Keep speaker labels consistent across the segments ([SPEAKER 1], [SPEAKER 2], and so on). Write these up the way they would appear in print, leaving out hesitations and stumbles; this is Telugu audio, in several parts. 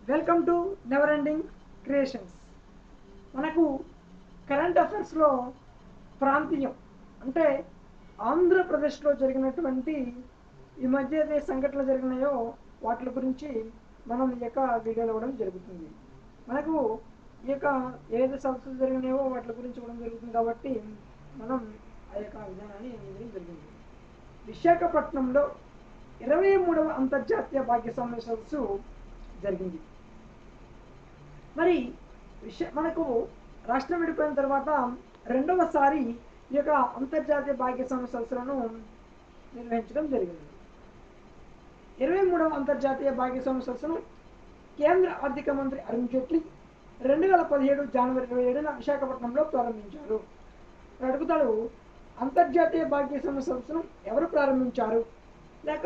[SPEAKER 1] Welcome to never ending creations. మనకు కరెంట్ అఫైర్స్లో ప్రాంతీయం అంటే ఆంధ్రప్రదేశ్లో జరిగినటువంటి ఈ మధ్య ఏ సంఘటనలు జరిగినాయో వాటి గురించి మనం ఈ యొక్క వీడియోలో ఇవ్వడం జరుగుతుంది. మనకు ఈ యొక్క ఏదైతే సంస్థలు జరిగినాయో వాటి గురించి ఇవ్వడం జరుగుతుంది కాబట్టి మనం ఆ యొక్క విధానాన్ని ఇవ్వడం జరిగింది. విశాఖపట్నంలో 23వ అంతర్జాతీయ భాగ్యస్వామ్య సదస్సు జరిగింది. మరి మనకు రాష్ట్రం విడిపోయిన తర్వాత రెండవసారి ఈ యొక్క అంతర్జాతీయ భాగ్యస్వామ్య సదస్సులను నిర్వహించడం జరిగింది. 23వ అంతర్జాతీయ భాగ్యస్వామ్య సదస్సును కేంద్ర ఆర్థిక మంత్రి అరుణ్ జైట్లీ 2017 జనవరి 27న విశాఖపట్నంలో ప్రారంభించారు. అడుగుతాడు, అంతర్జాతీయ భాగ్యస్వామ్య సదస్సును ఎవరు ప్రారంభించారు, లేక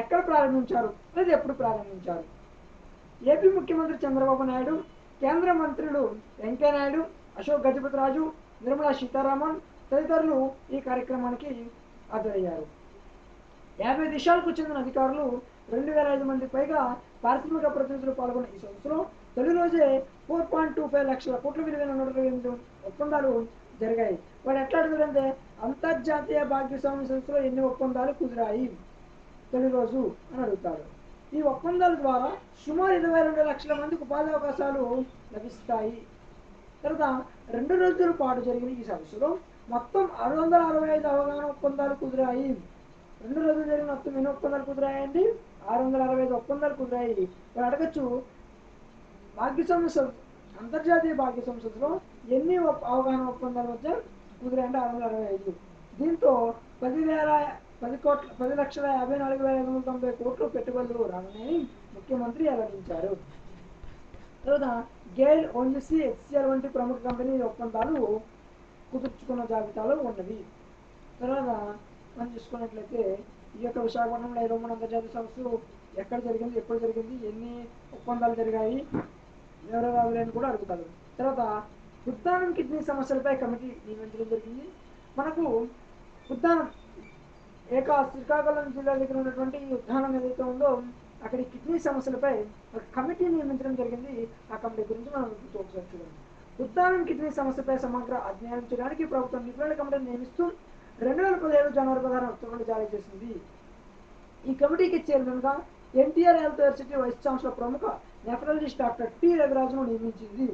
[SPEAKER 1] ఎక్కడ ప్రారంభించారు, లేదా ఎప్పుడు ప్రారంభించారు? ఏపీ ముఖ్యమంత్రి చంద్రబాబు నాయుడు, కేంద్ర మంత్రులు వెంకయ్యనాయుడు, అశోక్ గజపతిరాజు, నిర్మలా సీతారామన్ తదితరులు ఈ కార్యక్రమానికి హాజరయ్యారు. 50 దేశాలకు చెందిన అధికారులు 2005 మంది పైగా పారిశ్రామిక ప్రతినిధులు పాల్గొన్న ఈ సదస్సులో తొలి రోజే 4.25 లక్షల కోట్ల విలువైన 128 ఒప్పందాలు జరిగాయి. వాడు ఎట్లా అడుగుతారంటే అంతర్జాతీయ భాగ్యస్వామ్య సదస్సులో ఎన్ని ఒప్పందాలు కుదిరాయి తొలి రోజు అని అడుగుతారు. ఈ ఒప్పందాల ద్వారా సుమారు 22 లక్షల మందికి ఉపాధి అవకాశాలు లభిస్తాయి. తర్వాత 2 రోజుల పాటు జరిగిన ఈ సదస్సులో మొత్తం 665 అవగాహన ఒప్పందాలు కుదిరాయి. 2 రోజులు జరిగిన మొత్తం ఎన్ని ఒప్పందాలు కుదిరాయండి? 665 ఒప్పందాలు కుదిరాయి. ఇప్పుడు అడగచ్చు, భాగ్యస్వామ్య అంతర్జాతీయ భాగ్యస్వామ్య సదస్సులో ఎన్ని అవగాహన ఒప్పందాల మధ్య కుదిరాయంటే 665. దీంతో 10,54,590 కోట్లు పెట్టుబడులు రానున్నాయని ముఖ్యమంత్రి వెల్లడించారు. తర్వాత గేల్, ఓఎన్జీసీ, హెచ్సిఎల్ వంటి ప్రముఖ కంపెనీ ఒప్పందాలు కుదుర్చుకున్న జాబితాలో ఉన్నవి. తర్వాత మనం చూసుకున్నట్లయితే ఈ యొక్క విశాఖపట్నంలో 23వ అంతర్జాతీయ సదస్సు ఎక్కడ జరిగింది, ఎప్పుడు జరిగింది, ఎన్ని ఒప్పందాలు జరిగాయి, ఎవరెవరు కూడా అడుగుతారు. తర్వాత ఉద్దానం కిడ్నీ సమస్యలపై కమిటీ నియమించడం జరిగింది. మనకు ఉద్దానం శ్రీకాకుళం జిల్లా దగ్గర ఉన్నటువంటి ఉద్దానం ఏదైతే ఉందో అక్కడి కిడ్నీ సమస్యలపై ఒక కమిటీ నియమించడం జరిగింది. ఆ కమిటీ గురించి మనం ఒకసారి చూడండి. ఉద్దానం కిడ్నీ సమస్యపై సమగ్ర అధ్యయనం చేయడానికి ప్రభుత్వం నిపుణుల కమిటీని నియమిస్తూ 2017 జనవరి 16న ఉత్తర్వులు జారీ చేసింది. ఈ కమిటీకి చైర్మన్గా NTR health university vice chancellor ప్రముఖ నెఫ్రాలజిస్ట్ డాక్టర్ టి రవిరాజును నియమించింది.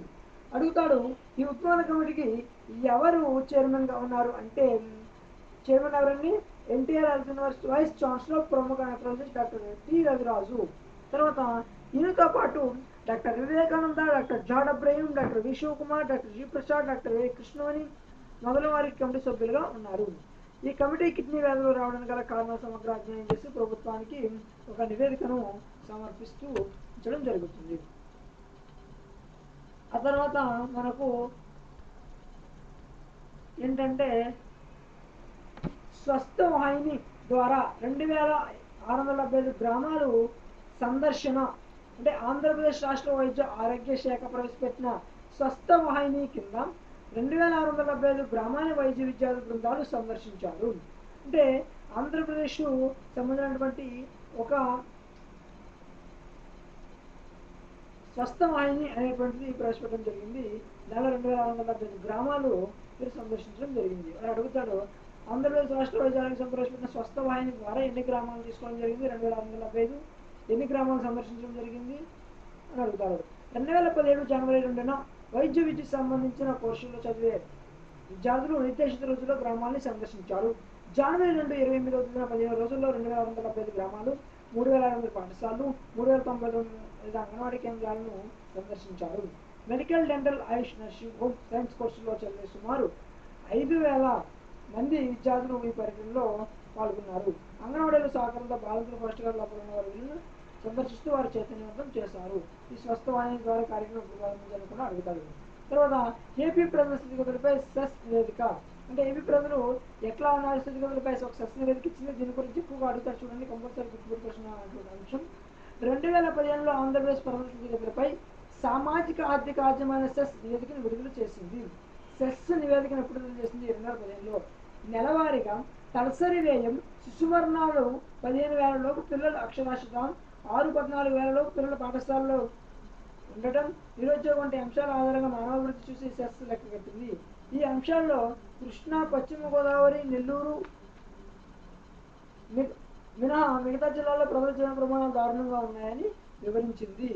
[SPEAKER 1] అడుగుతాడు, ఈ ఉత్పాదన కమిటీకి ఎవరు చైర్మన్గా ఉన్నారు అంటే చైర్మన్ ఎవరండి? NTR health university vice chancellor ప్రముఖ నెఫ్రాలజిస్ట్ డాక్టర్ టి రవిరాజు. తర్వాత ఈయనతో పాటు doctor Vivekananda, doctor Jad Abraham, doctor V Sivakumar, doctor G Prasad, doctor A Krishnaveni మొదలు వారి కమిటీ సభ్యులుగా ఉన్నారు. ఈ కమిటీ కిడ్నీ వ్యాధులు రావడానికి గల కారణాలు సమగ్ర అధ్యయనం చేసి ప్రభుత్వానికి ఒక నివేదికను సమర్పిస్తూ ఉంచడం జరుగుతుంది. ఆ తర్వాత మనకు ఏంటంటే స్వస్థ వాహిని ద్వారా 2,675 గ్రామాలు సందర్శన అంటే ఆంధ్రప్రదేశ్ రాష్ట్ర వైద్య ఆరోగ్య శాఖ ప్రవేశపెట్టిన స్వస్థ వాహిని కింద 2,675 గ్రామాల వైద్య విద్యార్థి బృందాలు సందర్శించారు. అంటే ఆంధ్రప్రదేశ్ సంబంధించినటువంటి ఒక స్వస్థ వాహిని అనేటువంటిది ప్రవేశపెట్టడం జరిగింది. దానిలో 2,675 గ్రామాలు మీరు సందర్శించడం జరిగింది. అని అడుగుతాడు, ఆంధ్రప్రదేశ్ రాష్ట్ర వైద్య ఆరోగ్య శాఖ ప్రవేశపెట్టిన స్వస్థ వాహిని ద్వారా ఎన్ని గ్రామాలు తీసుకోవడం జరిగింది? 2,675. ఎన్ని గ్రామాలు సందర్శించడం జరిగింది అని అడుగుతాడు. 2017 జనవరి 2న వైద్య విద్యకు సంబంధించిన కోర్సుల్లో చదివే విద్యార్థులు నిర్దేశిత రోజుల్లో గ్రామాలని సందర్శించారు. జనవరి 2, 28వ తేదీన 15 రోజుల్లో 2,675 గ్రామాలు, 3,500 పాఠశాలలు, 3,092 అంగన్వాడీ కేంద్రాలను సందర్శించారు. మెడికల్, డెంటల్, ఆయుష్, నర్సింగ్ హోమ్, సైన్స్ కోర్సుల్లో చదివే సుమారు 5,000 మంది విద్యార్థులు ఈ పర్యటనలో పాల్గొన్నారు. అంగన్వాడీల సహకారంతో బాలింతలు పౌష్టికాహార లోపల ఉన్న వారిని సందర్శిస్తూ వారు చైతన్యవంతం చేశారు. ఈ స్వస్థ వాహిని ద్వారా కార్యక్రమం ప్రారంభించాలని కూడా అడుగుతారు. తర్వాత ఏపీ ప్రజల స్థితిగతులపై సెస్ నివేదిక అంటే ఏపీ ప్రజలు ఎట్లా ఉన్నారు స్థితిగతులపై ఒక సెస్ నివేదిక ఇచ్చింది. దీని గురించి ఎక్కువగా అడుగుతారు, చూడండి, కంపల్సరీ గుర్తుపెట్టుకోవాల్సిన అంశం. 2015లో ఆంధ్రప్రదేశ్ ప్రజల స్థితిగతులపై సామాజిక ఆర్థిక యాజమాన్య సెస్ నివేదికను విడుదల చేసింది. సెస్ నివేదికను ఎప్పుడు విడుదల చేసింది? 2015లో. నెలవారీగా తలసరి వ్యయం శిశుమరణాలు 15,000 లోపు పిల్లల అక్షరాస్యత, 6-14,000 లోపు పిల్లల పాఠశాలలో ఉండటం, నిరుద్యోగం వంటి అంశాల ఆధారంగా మానవాభివృద్ధి చూసి సెస్ లెక్క కట్టింది. ఈ అంశాల్లో కృష్ణా, పశ్చిమ గోదావరి, నెల్లూరు మినహా మిగతా జిల్లాల్లో ప్రజల జీవన ప్రమాణాలు దారుణంగా ఉన్నాయని వివరించింది.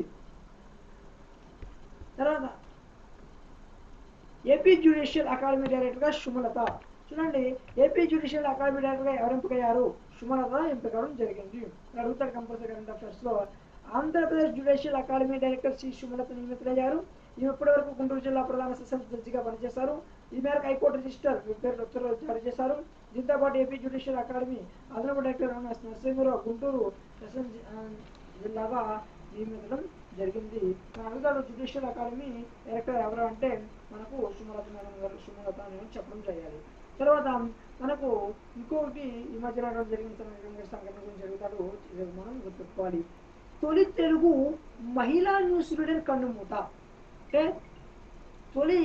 [SPEAKER 1] తర్వాత ఏపీ జ్యుడిషియల్ అకాడమీ డైరెక్టర్గా సుమలత. చూడండి, ఏపీ జ్యుడిషియల్ అకాడమీ డైరెక్టర్గా ఎవరు ఎంపికయ్యారు? సుమలత ఎంపిక కావడం జరిగింది. అడుగుతాడు కంపల్సరీ కరెంట్ అఫైర్స్లో. Andhra Pradesh judicial academy director C Sumalatha నియమితులయ్యారు. ఈమె ఇప్పటివరకు గుంటూరు జిల్లా ప్రధాన సెషన్స్ జడ్జిగా పనిచేశారు. ఈ మేరకు హైకోర్టు రిజిస్టర్ పేర్లు ఉత్తర్వులు జారీ చేశారు. దీంతో పాటు ఏపీ జ్యుడిషియల్ అకాడమీ అదనపు డైరెక్టర్ నరసింహరావు గుంటూరు సెషన్స్ జిల్లాగా నియమించడం జరిగింది. అడుగుతాడు జ్యుడిషియల్ అకాడమీ డైరెక్టర్ ఎవరు అంటే మనకు సుమలత మేడం గారు, సుమలత అని చెప్పడం చేయాలి. తర్వాత మనకు ఇంకొకటి ఈ మధ్య జరిగిన సంఘటన గురించి అడుగుతాడు, ఇది మనం గుర్తుపెట్టుకోవాలి. తొలి తెలుగు మహిళా న్యూస్ రీడర్ కన్నుమూత. అంటే తొలి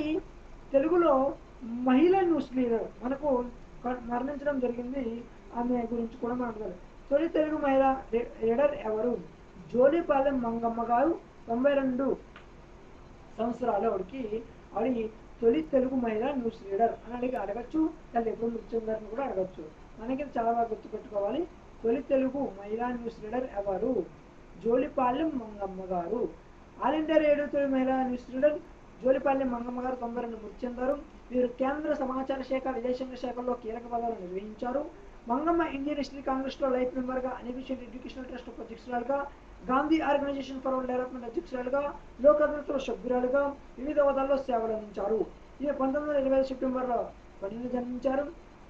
[SPEAKER 1] తెలుగులో మహిళా న్యూస్ రీడర్ మనకు మరణించడం జరిగింది. ఆమె గురించి కూడా మాట్లాడాలి. తొలి తెలుగు మహిళా రీడర్ ఎవరు? జోలిపాలెం మంగమ్మ గారు, 92 సంవత్సరాలు ఆవిడ తొలి తెలుగు మహిళా న్యూస్ రీడర్ అని అడగచ్చు. లేదా ఎప్పుడు ముత్యం గారిని కూడా అడగచ్చు. మనకి చాలా బాగా గుర్తుపెట్టుకోవాలి. తొలి తెలుగు మహిళా న్యూస్ రీడర్ ఎవరు? జోలిపాలెం మంగమ్మ గారు. ఆల్ ఇండియా రేడియో తొలి మహిళా న్యూస్ రీడర్ జోలిపాలెం మంగమ్మ గారు 92 మృతి చెందారు. వీరు కేంద్ర సమాచార శాఖ, విదేశాంగ శాఖల్లో కీలక పదవులు నిర్వహించారు. మంగమ్మ ఇండియన్ హిస్టరీ కాంగ్రెస్ లో లైఫ్ మెంబర్ గా, అన్ఎఫిషియెంట్ ఎడ్యుకేషనల్ ట్రస్ట్ అధ్యక్షురాలుగా, గాంధీ ఆర్గనైజేషన్ ఫర్ డెవలప్మెంట్ అధ్యక్షురాలుగా, లోక్ అదాలత్లో సభ్యురాలుగా వివిధ హోదాల్లో సేవలు అందించారు. ఈమె 1925 సెప్టెంబర్లో పన్నెండున జన్మించారు.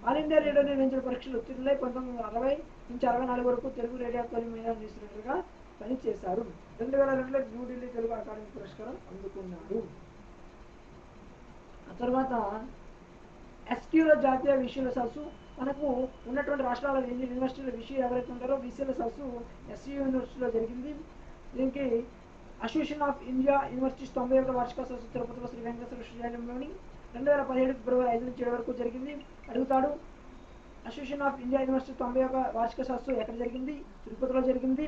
[SPEAKER 1] ఆల్ ఇండియా రేడియో నిర్వహించిన పరీక్షలు ఉత్తీర్ణులై 1960 నుంచి 64 వరకు తెలుగు రేడియో తొలి మహిళా న్యూస్ రీడర్గా పనిచేశారు. 2002లో న్యూఢిల్లీ తెలుగు అకాడమీ పురస్కారం అందుకున్నారు. ఆ తర్వాత ఎస్క్యూల జాతీయ విషయాల సదస్సు మనకు ఉన్నటువంటి రాష్ట్రాల యూనివర్సిటీల విషయాలు ఎవరైతే ఉంటారో విషయాల సదస్సు ఎస్యూ యూనివర్సిటీలో జరిగింది. దీనికి అసోసియేషన్ ఆఫ్ ఇండియా యూనివర్సిటీస్ 91వ వార్షిక సదస్సు తిరుపతిలో శ్రీ వెంకటేశ్వర విశ్వవిద్యాలయంలోని 2017 ఫిబ్రవరి 5 నుంచి 7 వరకు జరిగింది. అడుగుతాడు, అసోసియేషన్ ఆఫ్ ఇండియా యూనివర్సిటీ 91వ వార్షిక సదస్సు ఎక్కడ జరిగింది? తిరుపతిలో జరిగింది.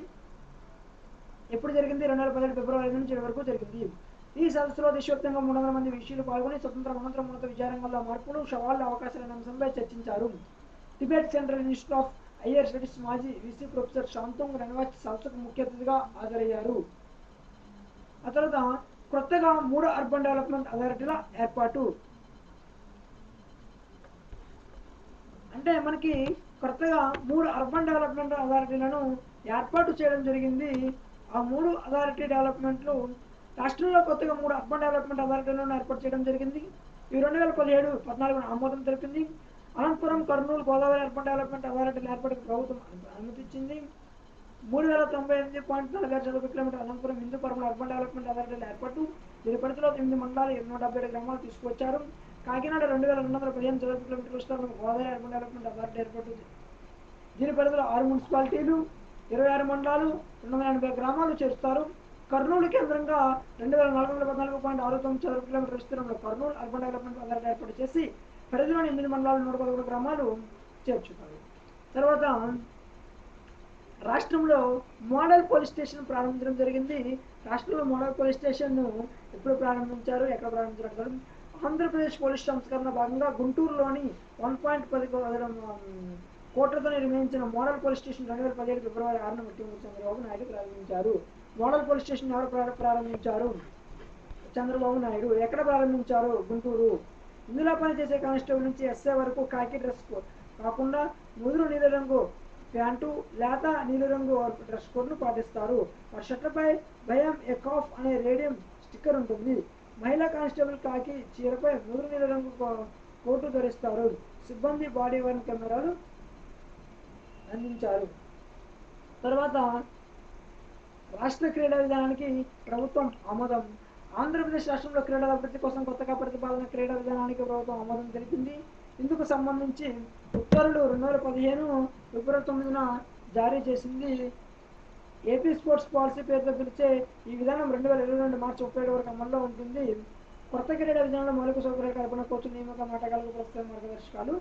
[SPEAKER 1] ఎప్పుడు జరిగింది? 2017 ఫిబ్రవరి 5 నుంచి 7 వరకు జరిగింది. ఈ సదస్సులో దేశవ్యాప్తంగా 300 మంది విషయాలు పాల్గొని స్వతంత్ర అనంతరం ఉన్నత విద్యారంగంలో మార్పులు, సవాళ్లు, అవకాశాల అంశంపై చర్చించారు. Tibet central institute of higher studies మాజీ విసి ప్రొఫెసర్ శాంతుంగ్ రణవాచ్ సదస్సుకు ముఖ్య అతిథిగా హాజరయ్యారు. ఆ తర్వాత కొత్తగా 3 అర్బన్ డెవలప్మెంట్ అథారిటీల ఏర్పాటు. అంటే మనకి కొత్తగా 3 అర్బన్ డెవలప్మెంట్ అథారిటీలను ఏర్పాటు చేయడం జరిగింది. ఆ 3 అథారిటీ డెవలప్మెంట్లు రాష్ట్రంలో కొత్తగా 3 అర్బన్ డెవలప్మెంట్ అథారిటీలను ఏర్పాటు చేయడం జరిగింది. ఇవి 2017-14 ఆమోదం తెలిపింది. అనంతపురం, కర్నూలు, గోదావరి అర్బన్ డెవలప్మెంట్ అథారిటీల ఏర్పాటుకు ప్రభుత్వం అనుమతించింది. 3098.46 చదరపు కిలోమీటర్ అనంతపురం హిందూ పరమల అర్బన్ డెవలప్మెంట్ అథారిటీల ఏర్పాటు. దీని పరిధిలో 8 మండలాలు 177 గ్రామాలు తీసుకువచ్చారు. కాకినాడ 2215 చదరపు కిలోమీటర్ల విస్తీర్ణంలో గోదావరి అర్బన్ డెవలప్మెంట్ అథారిటీ ఏర్పాటు. దీని పరిధిలో 6 మున్సిపాలిటీలు, 26 మండలాలు, 280 గ్రామాలు చేరుస్తారు. కర్నూలు కేంద్రంగా 2414.69 చదరపు కిలోమీటర్ల విస్తీర్ణంలో కర్నూలు అర్బన్ డెవలప్మెంట్ అథారిటీ ఏర్పాటు చేసి పరిధిలోని 8 మండలాలు, 111 గ్రామాలు చేర్చుతారు. తర్వాత రాష్ట్రంలో మోడల్ పోలీస్ స్టేషన్ ప్రారంభించడం జరిగింది. రాష్ట్రంలో మోడల్ పోలీస్ స్టేషన్ ఎప్పుడు ప్రారంభించారు, ఎక్కడ ప్రారంభించారు? ఆంధ్రప్రదేశ్ పోలీస్ సంస్కరణ భాగంగా గుంటూరులోని 1.10 కోట్లతో నిర్మించిన మోడల్ పోలీస్ స్టేషన్ 2017 ఫిబ్రవరి 6న ముఖ్యమంత్రి చంద్రబాబు నాయుడు ప్రారంభించారు. మోడల్ పోలీస్ స్టేషన్ ఎవరు ప్రారంభించారు? చంద్రబాబు నాయుడు. ఎక్కడ ప్రారంభించారు? గుంటూరు. ఇందులో పనిచేసే కానిస్టేబుల్ నుంచి ఎస్ఐ వరకు కాకి డ్రెస్ కాకుండా ముదురు నీలిరంగు ప్యాంటు, లేత నీలిరంగు డ్రెస్ కోడ్ను పాటిస్తారు. ఆ షర్ట్లపై భయం ఏ కాఫ్ అనే రేడియం స్టిక్కర్ ఉంటుంది. మహిళా కానిస్టేబుల్ కాకి చీరపై ముదురు నీలిరంగు కోటు ధరిస్తారు. సిబ్బంది బాడీ వర్న్ కెమెరాలు అందించారు. తర్వాత రాష్ట్ర క్రీడా విధానానికి ప్రభుత్వం ఆమోదం. ఆంధ్రప్రదేశ్ రాష్ట్రంలో క్రీడల అభివృద్ధి కోసం కొత్తగా ప్రతిపాదన క్రీడా విధానానికి ప్రభుత్వం ఆమోదం తెలిపింది. ఇందుకు సంబంధించి ఉత్తర్వులు 2015 ఫిబ్రవరి 9న జారీ చేసింది. ఏపీ స్పోర్ట్స్ పాలసీ పేరుతో పిలిచే ఈ విధానం 2022 మార్చి 31 వరకు అమల్లో ఉంటుంది. కొత్త క్రీడా విధానంలో మౌలిక సౌకర్యాల కల్పన, కోచ్ నియామక, నాటకాలకు ప్రోత్సాహ మార్గదర్శకాలు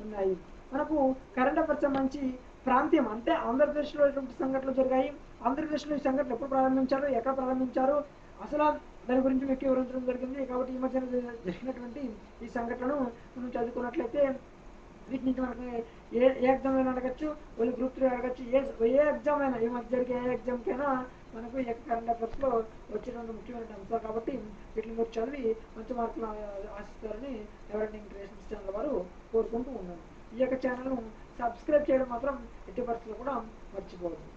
[SPEAKER 1] ఉన్నాయి. మనకు కరెంట్ అఫైర్స్ సంబంధించి ప్రాంతీయం అంటే ఆంధ్రప్రదేశ్లో ఎటువంటి సంఘటనలు జరిగాయి, ఆంధ్రప్రదేశ్లో ఈ సంఘటనలు ఎప్పుడు ప్రారంభించారు, ఎక్కడ ప్రారంభించారు, అసలు దాని గురించి మీకు వివరించడం జరిగింది. కాబట్టి ఈ మధ్యన జరిగినటువంటి ఈ సంఘటనను మనం చదువుకున్నట్లయితే వీటి నుంచి మనకి ఏ ఎగ్జామ్ అయినా అడగచ్చు, వాళ్ళు గ్రూప్ 3 అడగచ్చు, ఏ ఎగ్జామ్ అయినా ఈ మధ్య జరిగే ఏ ఎగ్జామ్కైనా మనకు ఈ యొక్క కరెంట్ అఫైర్స్లో వచ్చేటువంటి ముఖ్యమైన అంశాలు. కాబట్టి వీటిని మీరు చదివి మంచి మార్కులు ఆశిస్తారని ఎవరైనా క్రియేషన్స్ ఛానల్ వారు కోరుకుంటూ ఉన్నాను. ఈ యొక్క ఛానల్ను సబ్స్క్రైబ్ చేయడం మాత్రం ఎట్టి పరిస్థితుల్లో కూడా మర్చిపోవద్దు.